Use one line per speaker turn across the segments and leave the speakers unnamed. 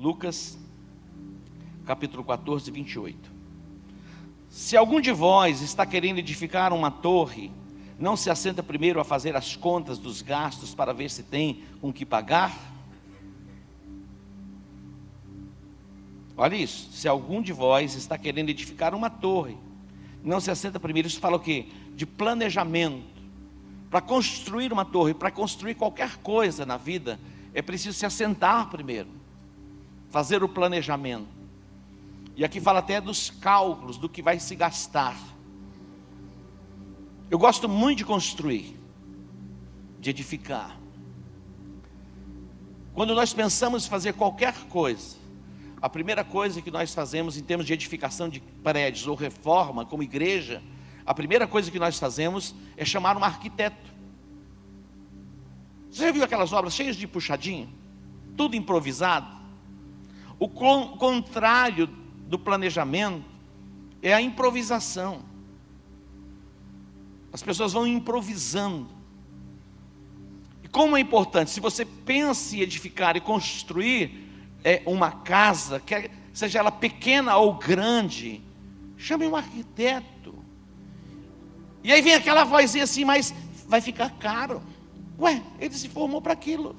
Lucas, capítulo 14, 28. Se algum de vós está querendo edificar uma torre, não se assenta primeiro a fazer as contas dos gastos para ver se tem com que pagar? Olha isso, se algum de vós está querendo edificar uma torre, não se assenta primeiro. Isso fala o quê? De planejamento. Para construir uma torre, para construir qualquer coisa na vida, é preciso se assentar primeiro, fazer o planejamento. E aqui fala até dos cálculos, do que vai se gastar. Eu gosto muito de construir, de edificar. Quando nós pensamos em fazer qualquer coisa, a primeira coisa que nós fazemos em termos de edificação de prédios ou reforma como igreja, a primeira coisa que nós fazemos é chamar um arquiteto. Você já viu aquelas obras cheias de puxadinho? Tudo improvisado? O contrário do planejamento é a improvisação. As pessoas vão improvisando. E como é importante, se você pensa em edificar e construir uma casa, quer seja ela pequena ou grande, chame um arquiteto. E aí vem aquela vozinha assim, mas vai ficar caro. Ué, ele se formou para aquilo.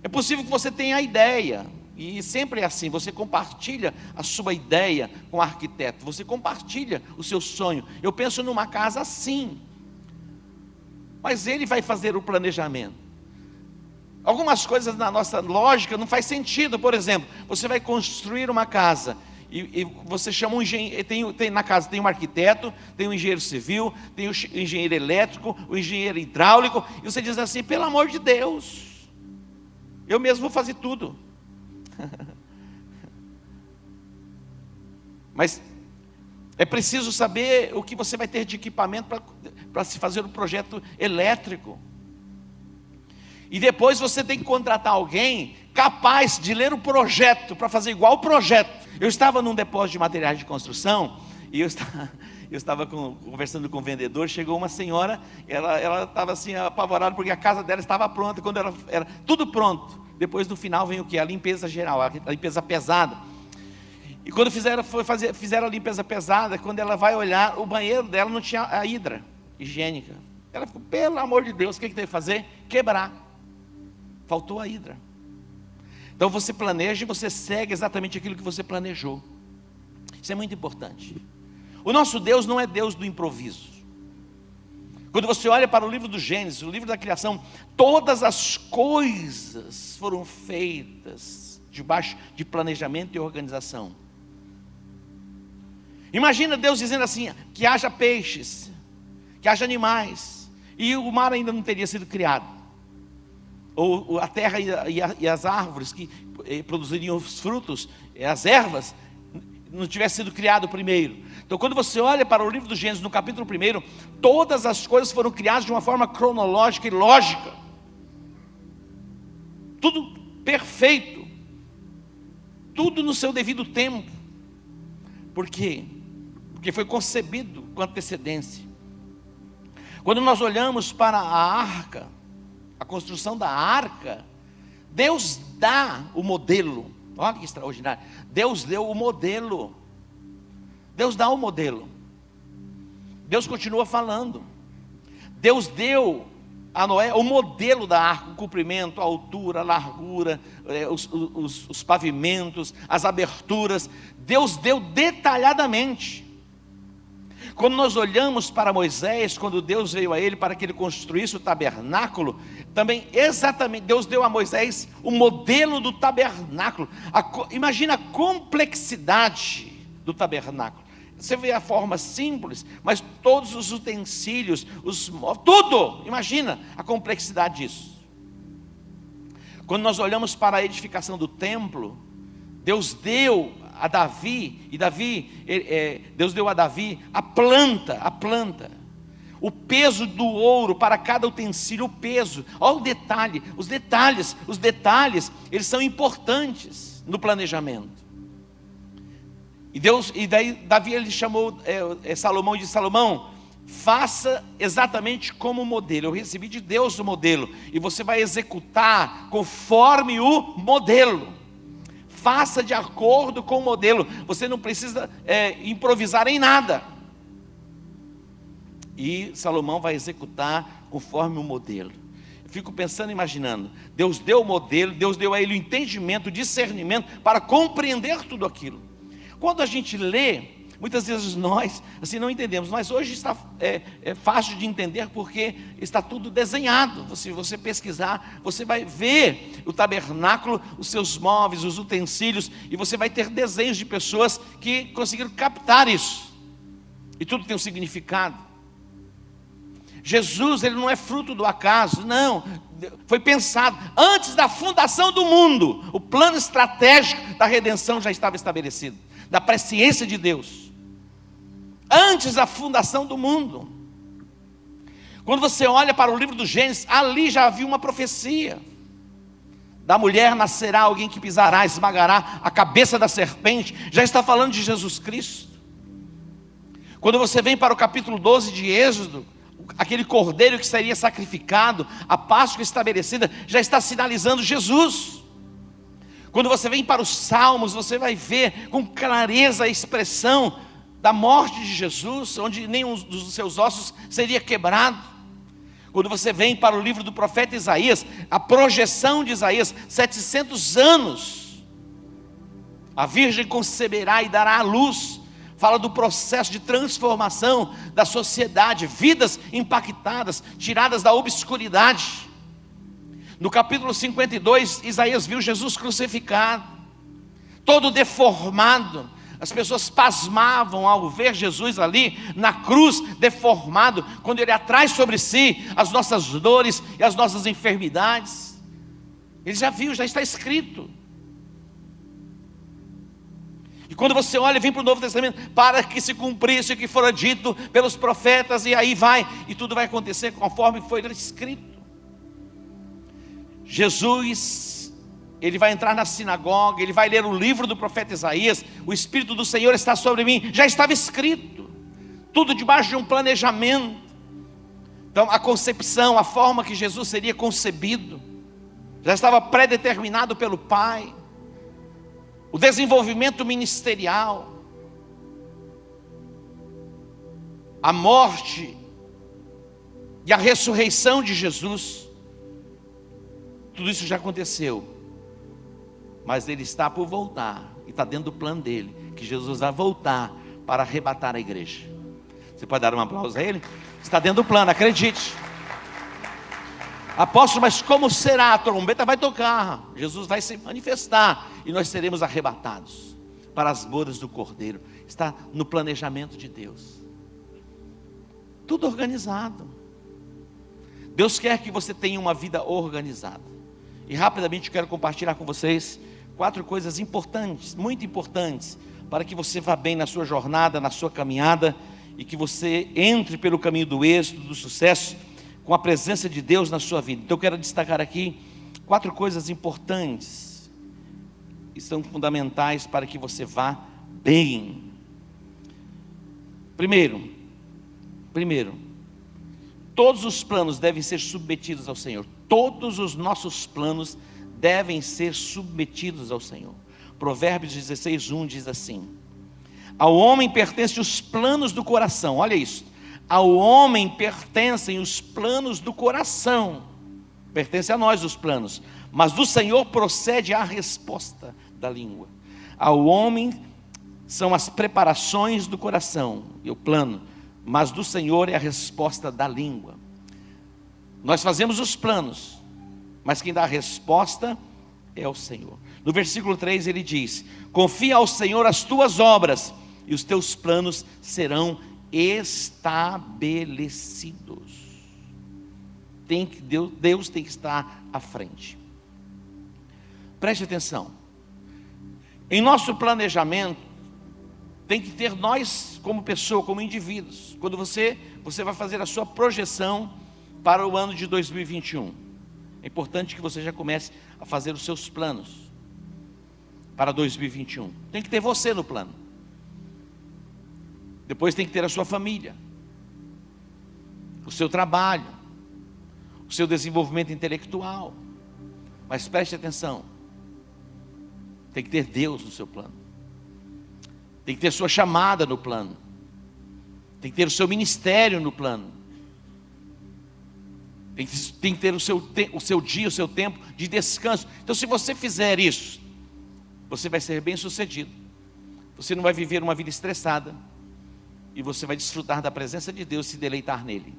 É possível que você tenha a ideia, e sempre é assim, você compartilha a sua ideia com o arquiteto, você compartilha o seu sonho. Eu penso numa casa assim, mas ele vai fazer o planejamento. Algumas coisas na nossa lógica não faz sentido. Por exemplo, você vai construir uma casa e você chama um engenheiro, na casa tem um arquiteto, tem um engenheiro civil, tem o engenheiro elétrico, o engenheiro hidráulico, e você diz assim: pelo amor de Deus, eu mesmo vou fazer tudo. Mas é preciso saber o que você vai ter de equipamento para se fazer um projeto elétrico. E depois você tem que contratar alguém capaz de ler o projeto, para fazer igual o projeto. Eu estava num depósito de materiais de construção, e eu estava conversando com o vendedor. Chegou uma senhora, ela estava assim apavorada, porque a casa dela estava pronta. Quando era tudo pronto, depois no final vem o que? A limpeza geral, a limpeza pesada. E quando fizeram a limpeza pesada, quando ela vai olhar, o banheiro dela não tinha a hidra higiênica. Ela ficou: pelo amor de Deus, o que teve que fazer? Quebrar. Faltou a hidra. Então você planeja e você segue exatamente aquilo que você planejou. Isso é muito importante. O nosso Deus não é Deus do improviso. Quando você olha para o livro do Gênesis, o livro da criação, todas as coisas foram feitas debaixo de planejamento e organização. Imagina Deus dizendo assim: que haja peixes, que haja animais, e o mar ainda não teria sido criado. Ou a terra e as árvores que produziriam os frutos, as ervas, não tivesse sido criado primeiro. Então, quando você olha para o livro do Gênesis, no capítulo 1, todas as coisas foram criadas de uma forma cronológica e lógica. Tudo perfeito. Tudo no seu devido tempo. Por quê? Porque foi concebido com antecedência. Quando nós olhamos para a arca, a construção da arca, Deus dá o modelo. Olha que extraordinário. Deus deu o modelo. Deus dá o modelo. Deus continua falando. Deus deu a Noé o modelo da arca, o comprimento, a altura, a largura, os pavimentos, as aberturas. Deus deu detalhadamente. Quando nós olhamos para Moisés, quando Deus veio a ele para que ele construísse o tabernáculo, também exatamente Deus deu a Moisés o modelo do tabernáculo. Imagina a complexidade do tabernáculo. Você vê a forma simples, mas todos os utensílios, tudo, imagina a complexidade disso. Quando nós olhamos para a edificação do templo, Deus deu a Davi, Deus deu a Davi a planta, o peso do ouro para cada utensílio, o peso, olha o detalhe, os detalhes, eles são importantes no planejamento. E daí Davi, ele chamou Salomão e disse: Salomão, faça exatamente como o modelo. Eu recebi de Deus o modelo, e você vai executar conforme o modelo. faça de acordo com o modelo. Você não precisa improvisar em nada. E Salomão vai executar conforme o modelo. Eu fico pensando, imaginando, Deus deu o modelo, Deus deu a ele o entendimento, o discernimento para compreender tudo aquilo. Quando a gente lê, muitas vezes nós assim não entendemos, mas hoje está fácil de entender porque está tudo desenhado. Se você pesquisar, você vai ver o tabernáculo, os seus móveis, os utensílios, e você vai ter desenhos de pessoas que conseguiram captar isso, e tudo tem um significado. Jesus, ele não é fruto do acaso, não, foi pensado antes da fundação do mundo. O plano estratégico da redenção já estava estabelecido, da presciência de Deus, antes da fundação do mundo. Quando você olha para o livro do Gênesis, ali já havia uma profecia: da mulher nascerá alguém que pisará, esmagará a cabeça da serpente. Já está falando de Jesus Cristo. Quando você vem para o capítulo 12 de Êxodo, aquele cordeiro que seria sacrificado, a Páscoa estabelecida, já está sinalizando Jesus. Quando você vem para os Salmos, você vai ver com clareza a expressão da morte de Jesus, onde nenhum dos seus ossos seria quebrado. Quando você vem para o livro do profeta Isaías, a projeção de Isaías, 700 anos, a virgem conceberá e dará à luz. Fala do processo de transformação da sociedade, vidas impactadas, tiradas da obscuridade. No capítulo 52, Isaías viu Jesus crucificado, todo deformado. As pessoas pasmavam ao ver Jesus ali na cruz, deformado, quando ele traz sobre si as nossas dores e as nossas enfermidades. Ele já viu, já está escrito. E quando você olha e vem para o Novo Testamento, para que se cumprisse o que fora dito pelos profetas, e aí vai, e tudo vai acontecer conforme foi escrito. Jesus, ele vai entrar na sinagoga, ele vai ler o livro do profeta Isaías: o Espírito do Senhor está sobre mim. Já estava escrito, tudo debaixo de um planejamento. Então a concepção, a forma que Jesus seria concebido, já estava pré-determinado pelo Pai. O desenvolvimento ministerial, a morte e a ressurreição de Jesus, tudo isso já aconteceu. Mas ele está por voltar, e está dentro do plano dele, que Jesus vai voltar para arrebatar a igreja. Você pode dar um aplauso a ele? Está dentro do plano, acredite. Apóstolo, mas como será? A trombeta vai tocar, Jesus vai se manifestar, e nós seremos arrebatados para as bodas do Cordeiro. Está no planejamento de Deus, tudo organizado. Deus quer que você tenha uma vida organizada. E rapidamente eu quero compartilhar com vocês 4 coisas importantes, muito importantes, para que você vá bem na sua jornada, na sua caminhada, e que você entre pelo caminho do êxito, do sucesso, com a presença de Deus na sua vida. Então eu quero destacar aqui 4 coisas importantes, que são fundamentais para que você vá bem. Primeiro, todos os planos devem ser submetidos ao Senhor. Todos os nossos planos devem ser submetidos ao Senhor. Provérbios 16:1 diz assim: ao homem pertencem os planos do coração. Olha isso. Ao homem pertencem os planos do coração. Pertence a nós os planos, mas do Senhor procede a resposta da língua. Ao homem são as preparações do coração e o plano, mas do Senhor é a resposta da língua. Nós fazemos os planos, mas quem dá a resposta é o Senhor. No versículo 3 ele diz: confia ao Senhor as tuas obras, e os teus planos serão estabelecidos. Deus tem que estar à frente. Preste atenção. Em nosso planejamento, tem que ter nós como pessoa, como indivíduos. Quando você vai fazer a sua projeção para o ano de 2021, é importante que você já comece a fazer os seus planos para 2021. Tem que ter você no plano. Depois tem que ter a sua família, o seu trabalho, o seu desenvolvimento intelectual. Mas preste atenção, Tem que ter Deus no seu plano. Tem que ter sua chamada no plano. Tem que ter o seu ministério no plano. Tem que ter o seu dia, o seu tempo de descanso. Então, se você fizer isso, você vai ser bem sucedido. Você não vai viver uma vida estressada. E você vai desfrutar da presença de Deus e se deleitar nele.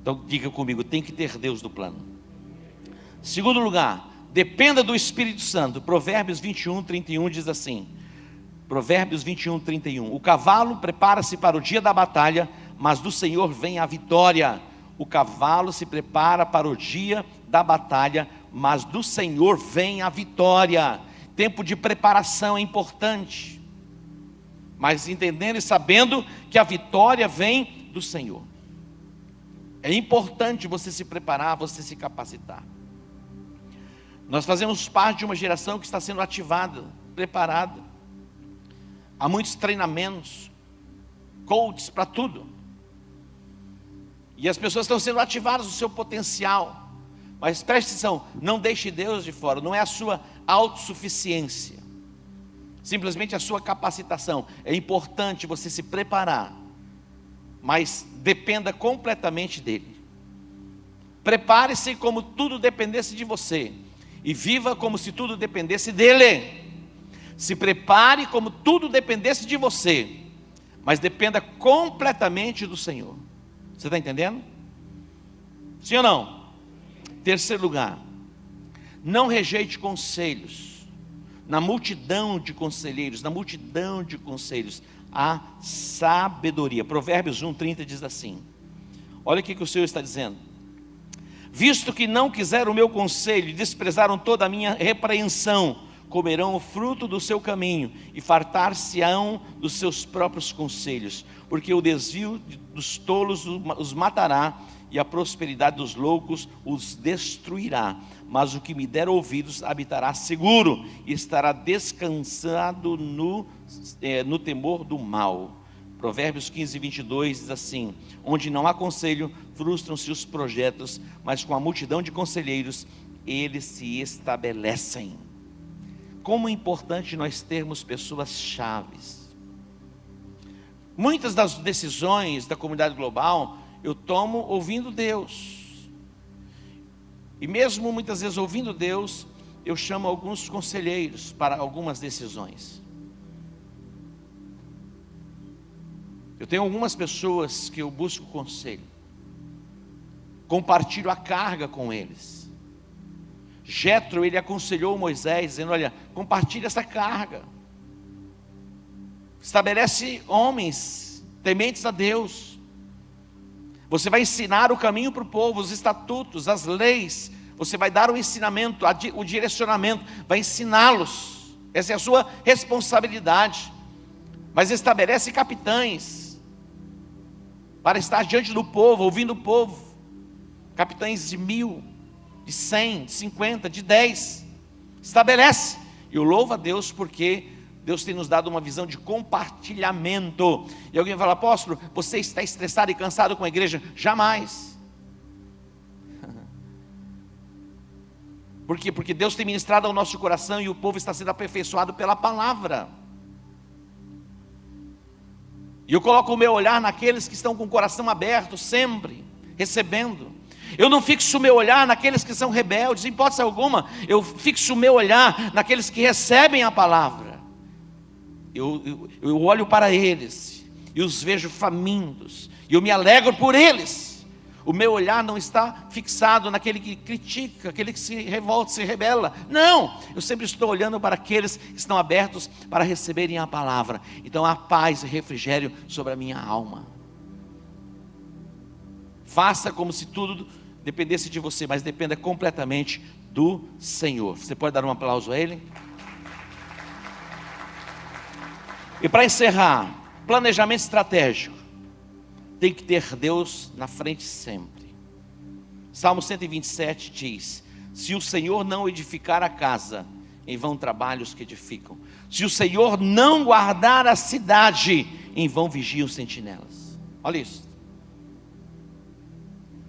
Então, diga comigo, tem que ter Deus no plano. Segundo lugar, dependa do Espírito Santo. Provérbios 21, 31 diz assim. Provérbios 21, 31. O cavalo prepara-se para o dia da batalha, mas do Senhor vem a vitória. O cavalo se prepara para o dia da batalha, mas do Senhor vem a vitória. Tempo de preparação é importante, mas entendendo e sabendo que a vitória vem do Senhor. É importante você se preparar, você se capacitar. Nós fazemos parte de uma geração que está sendo ativada, preparada. Há muitos treinamentos, coaches para tudo. E as pessoas estão sendo ativadas no seu potencial. Mas preste atenção, não deixe Deus de fora. Não é a sua autossuficiência, simplesmente a sua capacitação. É importante você se preparar, mas dependa completamente dele. Prepare-se como tudo dependesse de você, e viva como se tudo dependesse dele. Se prepare como tudo dependesse de você, mas dependa completamente do Senhor. Você está entendendo? Sim ou não? Terceiro lugar, não rejeite conselhos. Na multidão de conselheiros, há sabedoria. Provérbios 1:30 diz assim. Olha o que o Senhor está dizendo. Visto que não quiseram o meu conselho e desprezaram toda a minha repreensão, comerão o fruto do seu caminho e fartar-se-ão dos seus próprios conselhos, porque o desvio dos tolos os matará e a prosperidade dos loucos os destruirá. Mas o que me der ouvidos habitará seguro e estará descansado no temor do mal. Provérbios 15:22 diz assim: onde não há conselho, frustram-se os projetos, mas com a multidão de conselheiros, eles se estabelecem. Como é importante nós termos pessoas chaves. Muitas das decisões da comunidade global, eu tomo ouvindo Deus. E mesmo muitas vezes ouvindo Deus, eu chamo alguns conselheiros para algumas decisões. Eu tenho algumas pessoas que eu busco conselho. Compartilho a carga com eles. Jetro, ele aconselhou Moisés, dizendo, olha, compartilha essa carga. Estabelece homens tementes a Deus. Você vai ensinar o caminho para o povo, os estatutos, as leis. Você vai dar o ensinamento, o direcionamento, vai ensiná-los. Essa é a sua responsabilidade. Mas estabelece capitães para estar diante do povo, ouvindo o povo. Capitães de 1000, de 100, de 50, de 10. Estabelece. E eu louvo a Deus porque Deus tem nos dado uma visão de compartilhamento. E alguém fala, apóstolo, você está estressado e cansado com a igreja? Jamais. Por quê? Porque Deus tem ministrado ao nosso coração e o povo está sendo aperfeiçoado pela palavra. E eu coloco o meu olhar naqueles que estão com o coração aberto, sempre, recebendo. Eu não fixo o meu olhar naqueles que são rebeldes, em hipótese alguma. Eu fixo o meu olhar naqueles que recebem a palavra. Eu olho para eles e os vejo famintos, e eu me alegro por eles. O meu olhar não está fixado naquele que critica, aquele que se revolta, se rebela. Não, eu sempre estou olhando para aqueles que estão abertos para receberem a palavra. Então há paz e refrigério sobre a minha alma. Faça como se tudo dependesse de você, mas dependa completamente do Senhor. Você pode dar um aplauso a Ele? E para encerrar, planejamento estratégico. Tem que ter Deus na frente sempre. Salmo 127 diz: se o Senhor não edificar a casa, em vão trabalham os que edificam. Se o Senhor não guardar a cidade, em vão vigiam os sentinelas. Olha isso.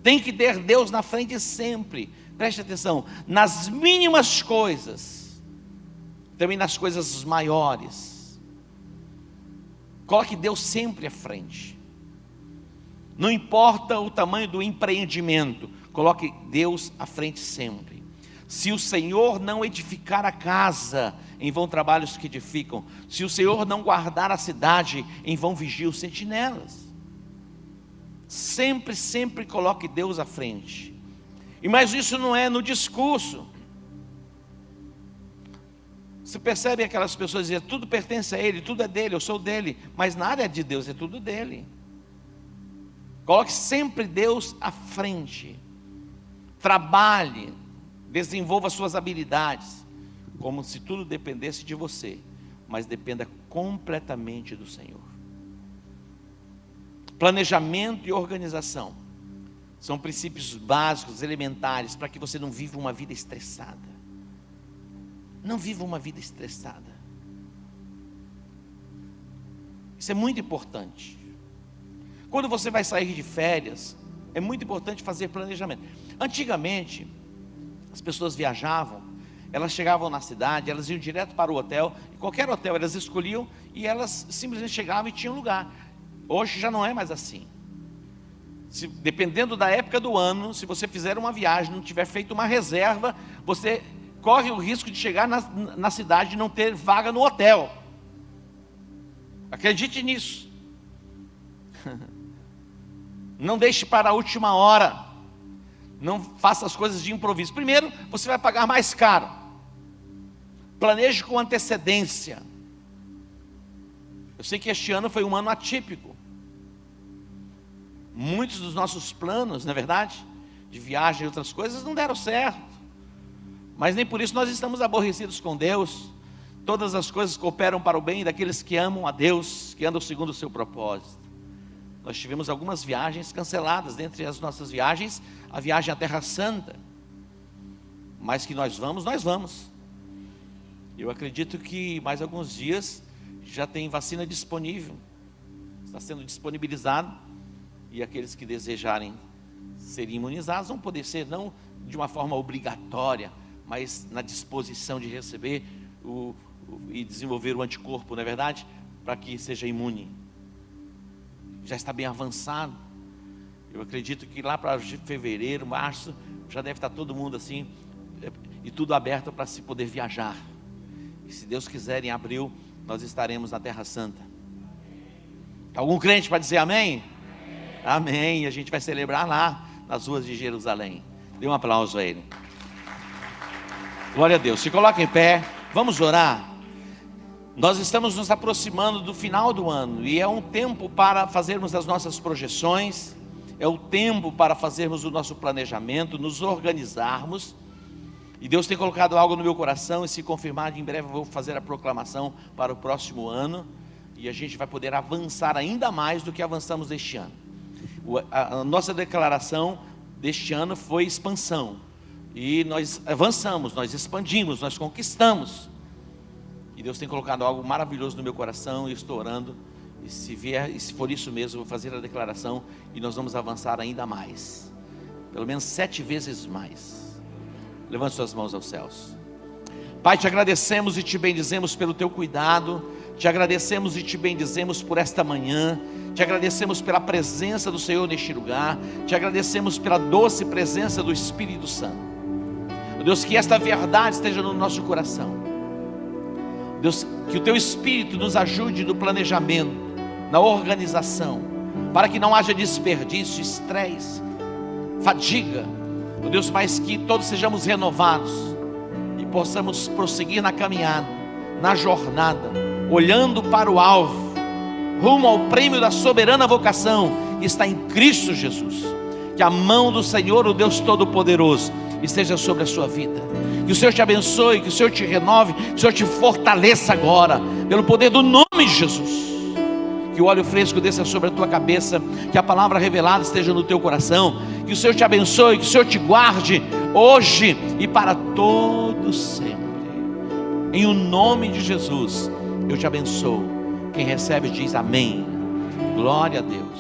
Tem que ter Deus na frente sempre. Preste atenção, nas mínimas coisas. também nas coisas maiores. Coloque Deus sempre à frente. Não importa o tamanho do empreendimento, coloque Deus à frente sempre. Se o Senhor não edificar a casa, em vão trabalham os que edificam. Se o Senhor não guardar a cidade, em vão vigiam os sentinelas. Sempre, sempre coloque Deus à frente. E mas isso não é no discurso. Você percebe aquelas pessoas dizendo, tudo pertence a Ele, tudo é dele, eu sou dele. Mas nada é de Deus, é tudo dele. Coloque sempre Deus à frente. Trabalhe, desenvolva suas habilidades, como se tudo dependesse de você, mas dependa completamente do Senhor. Planejamento e organização são princípios básicos, elementares, para que você não viva uma vida estressada. Não viva uma vida estressada. Isso é muito importante. Quando você vai sair de férias, é muito importante fazer planejamento. Antigamente, as pessoas viajavam, elas chegavam na cidade, elas iam direto para o hotel, e qualquer hotel elas escolhiam, e elas simplesmente chegavam e tinham lugar. Hoje já não é mais assim. Dependendo da época do ano, se você fizer uma viagem, não tiver feito uma reserva, você corre o risco de chegar na cidade e não ter vaga no hotel. Acredite nisso. Não deixe para a última hora. Não faça as coisas de improviso. Primeiro, você vai pagar mais caro. Planeje com antecedência. Eu sei que este ano foi um ano atípico. Muitos dos nossos planos, não é verdade, de viagem e outras coisas não deram certo. Mas nem por isso nós estamos aborrecidos com Deus. Todas as coisas cooperam para o bem daqueles que amam a Deus, que andam segundo o seu propósito. Nós tivemos algumas viagens canceladas. Dentre as nossas viagens, a viagem à Terra Santa. Mas que nós vamos. Eu acredito que mais alguns dias já tem vacina disponível. Está sendo disponibilizado. E aqueles que desejarem ser imunizados vão poder ser, não de uma forma obrigatória, mas na disposição de receber e desenvolver o anticorpo, não é verdade? Para que seja imune. Já está bem avançado. Eu acredito que lá para fevereiro, março, já deve estar todo mundo assim, e tudo aberto para se poder viajar. E se Deus quiser, em abril, nós estaremos na Terra Santa. Algum crente para dizer amém? Amém. A gente vai celebrar lá, nas ruas de Jerusalém. Dê um aplauso a Ele. Glória a Deus. Se coloca em pé, vamos orar. Nós estamos nos aproximando do final do ano, e é um tempo para fazermos as nossas projeções, é o tempo para fazermos o nosso planejamento, nos organizarmos. E Deus tem colocado algo no meu coração, e se confirmar, em breve eu vou fazer a proclamação para o próximo ano, e a gente vai poder avançar ainda mais do que avançamos este ano. A nossa declaração deste ano foi expansão, e nós avançamos, nós expandimos, nós conquistamos. E Deus tem colocado algo maravilhoso no meu coração, e estou orando, e se for isso mesmo, eu vou fazer a declaração, e nós vamos avançar ainda mais, pelo menos 7 vezes mais. Levante suas mãos aos céus. Pai, te agradecemos e te bendizemos pelo teu cuidado, te agradecemos e te bendizemos por esta manhã, te agradecemos pela presença do Senhor neste lugar, te agradecemos pela doce presença do Espírito Santo. Deus, que esta verdade esteja no nosso coração. Deus, que o teu Espírito nos ajude no planejamento, na organização, para que não haja desperdício, estresse, fadiga. Ó Deus, mas que todos sejamos renovados e possamos prosseguir na caminhada, na jornada, olhando para o alvo, rumo ao prêmio da soberana vocação que está em Cristo Jesus. Que a mão do Senhor, o Deus Todo-Poderoso, esteja sobre a sua vida. Que o Senhor te abençoe, que o Senhor te renove, que o Senhor te fortaleça agora, pelo poder do nome de Jesus. Que o óleo fresco desça sobre a tua cabeça, que a palavra revelada esteja no teu coração. Que o Senhor te abençoe, que o Senhor te guarde, hoje e para todo sempre. Em o nome de Jesus, eu te abençoo. Quem recebe diz amém. Glória a Deus.